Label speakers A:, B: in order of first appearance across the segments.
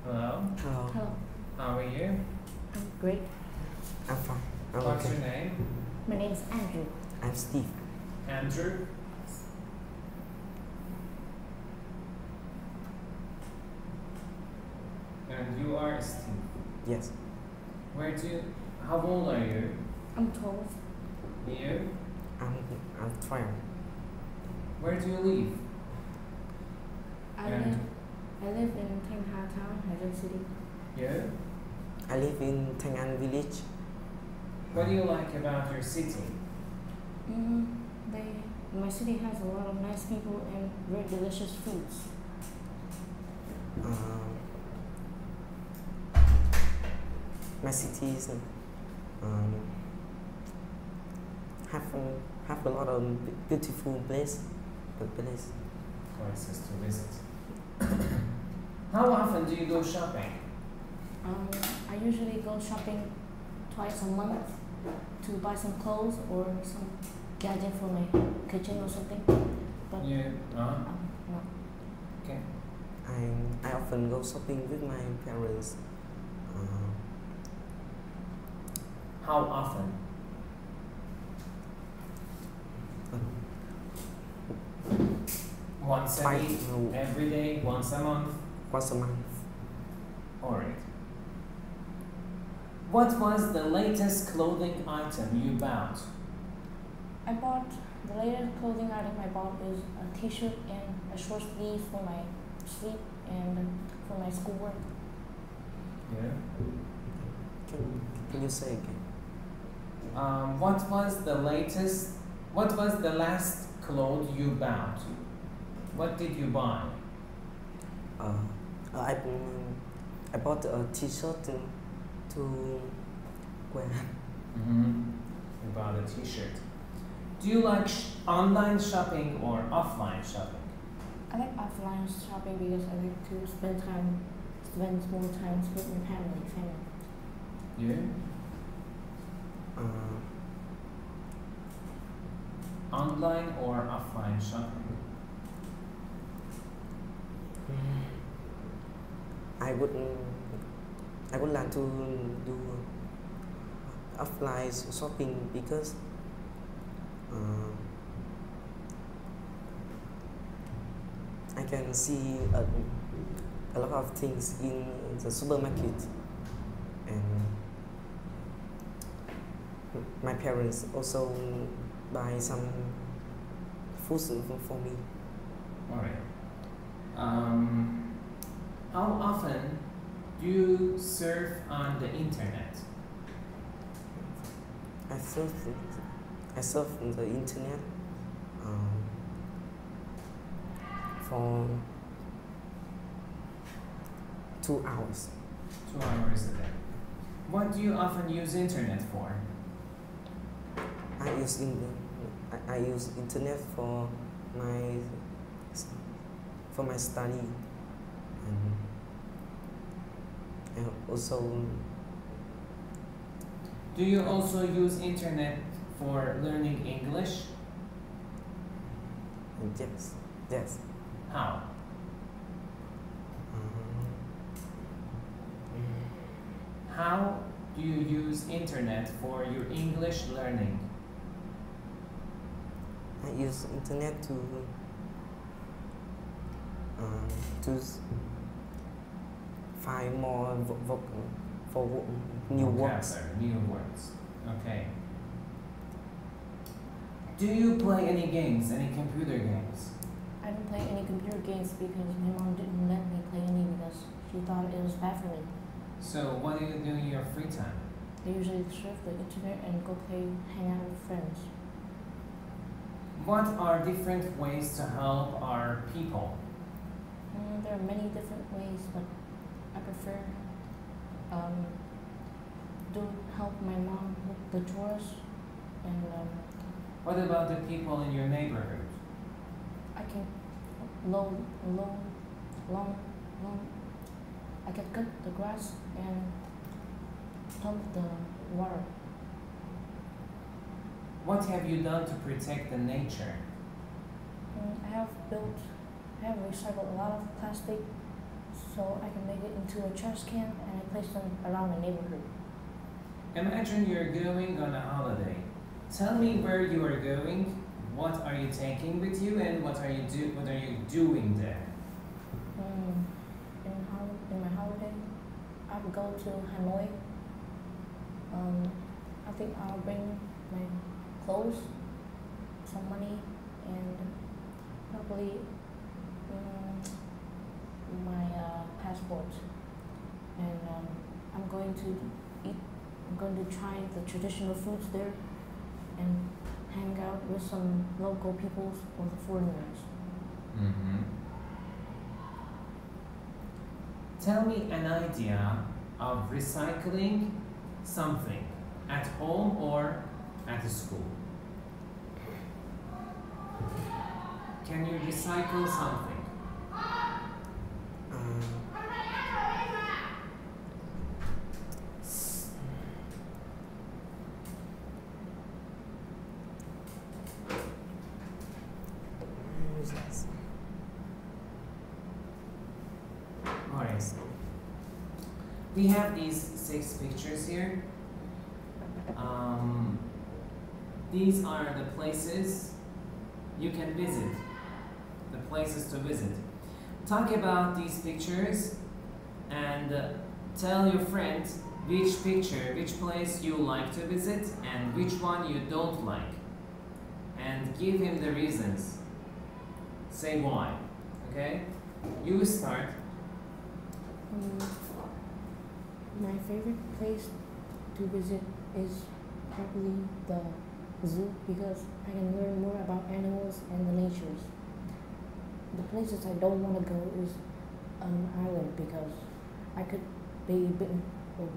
A: Hello.
B: Hello.
C: Hello.
A: How are you?
C: I'm great.
B: I'm fine. I'm
A: What's
B: okay.
A: your name?
C: My name is Andrew.
B: I'm Steve.
A: Andrew. And you are Steve.
B: Yes.
A: How old are you?
C: I'm 12.
A: You?
B: I'm 12.
A: Where do you live?
C: I
A: And
C: live I live in Thanh Town, Hải City.
A: you?
B: I live in Thanh An village.
A: What do you like about your city?
C: My city has a lot of nice people and very delicious foods.
B: My city is have a lot of beautiful places.
A: Places to visit. How often do you go shopping?
C: I usually go shopping twice a month to buy some clothes or some gadget for my kitchen or something. But
A: No. Okay.
B: I often go shopping with my parents.
A: How often? Once a week? Every day? Once a month?
B: Once a month.
A: Alright. What was the latest clothing item you bought?
C: The latest clothing item I bought is a t-shirt and a short sleeve for my sleep and for my schoolwork.
A: Yeah.
B: Can you say again?
A: What was the last clothes you bought? What did you buy?
B: I bought a t-shirt to wear.
A: You bought a t-shirt. Do you like online shopping or offline shopping?
C: I like offline shopping because I like to spend more time with my family.
A: You? Online or offline shopping?
B: I would like to do offline shopping because I can see a lot of things in the supermarket, and my parents also buy some food for me.
A: Alright. How often do you surf on the internet?
B: I surf on the internet for 2 hours.
A: 2 hours a day. What do you often use internet for?
B: I use internet for my study, and also.
A: Do you also use internet for learning English?
B: Yes.
A: How? How do you use internet for your English learning?
B: I use internet to find more new words.
A: New words. Okay. Do you play any games, any computer games?
C: I don't play any computer games because my mom didn't let me play any because she thought it was bad for me.
A: So what do you do in your free time?
C: I usually surf the internet and go hang out with friends.
A: What are different ways to help our people?
C: There are many different ways, but I prefer to help my mom with the chores and
A: What about the people in your neighborhood?
C: I can I can cut the grass and pump the water.
A: What have you done to protect the nature?
C: I have recycled a lot of plastic so I can make it into a trash can and I place them around the neighborhood.
A: Imagine you're going on a holiday. Tell me where you are going, what are you taking with you, and what are you doing there?
C: In my holiday, I would go to Hanoi. I think I'll bring my clothes, some money, and probably my passport. And I'm going to eat. I'm going to try the traditional foods there, and hang out with some local peoples or the foreigners.
A: Mm-hmm. Tell me an idea of recycling something at home or at school. Can you recycle something? Alright. We have these 6 pictures here. These are the places you can visit, the places to visit. Talk about these pictures and tell your friend which place you like to visit and which one you don't like. And give him the reasons. Say why, okay? You start.
C: My favorite place to visit is probably the zoo because I can learn more about animals and the natures. The places I don't want to go is an island because I could be bitten or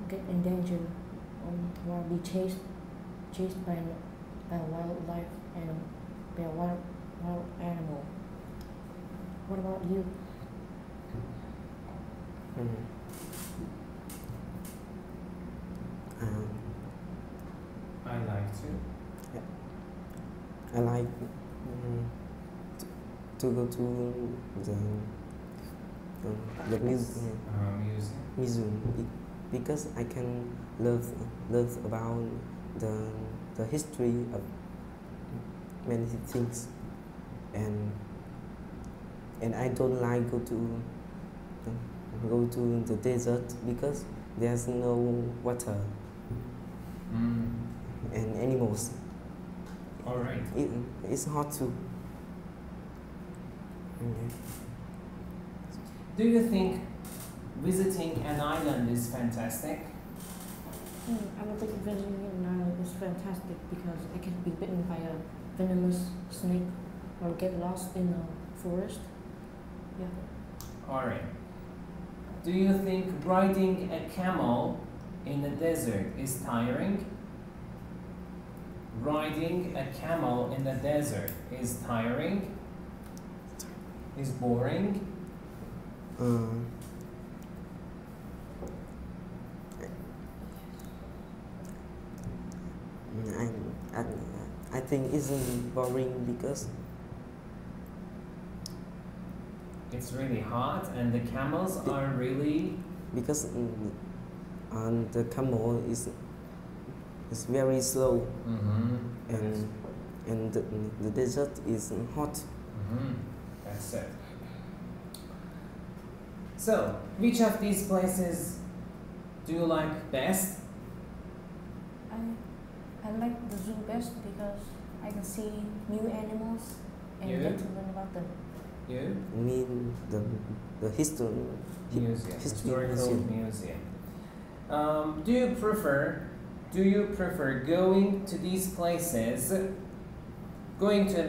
C: get endangered or be chased by wildlife and by a wild animal. What about you?
A: I like to.
B: Yeah. I like to go to the museum because I can learn about the history of many things, and I don't like go to the desert because there's no water and animals.
A: All right.
B: It's hot too.
A: Do you think visiting an island is fantastic?
C: I don't think visiting an island is fantastic because I can be bitten by a venomous snake or get lost in the forest. Yeah.
A: All right. Do you think riding a camel in the desert is tiring? Riding a camel in the desert is tiring? Is boring?
B: I think it's boring because
A: it's really hot and the camels are really...
B: Because the camel is very slow, and the desert is hot.
A: That's it. So, which of these places do you like best?
C: I like the zoo best because I can see new animals and get to learn about them.
A: You?
B: I mean the historical
A: museum. Do you prefer going to these places, going to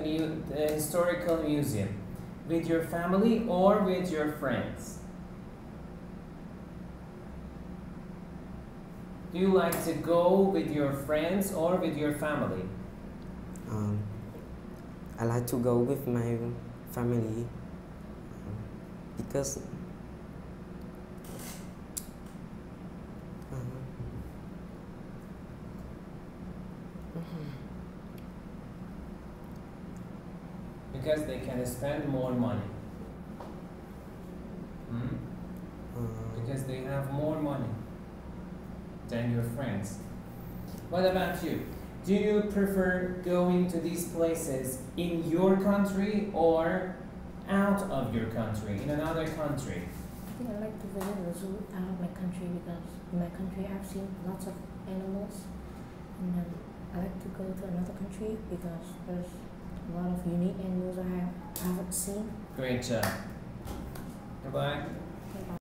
A: the historical museum with your family or with your friends? Do you like to go with your friends or with your family?
B: I like to go with my family because
A: because they can spend more money. they have more money than your friends. What about you? Do you prefer going to these places in your country or out of your country, in another country?
C: I think I like to visit the zoo out of my country because in my country I've seen lots of animals, and then I like to go to another country because there's a lot of unique animals I haven't seen.
A: Great job. Goodbye.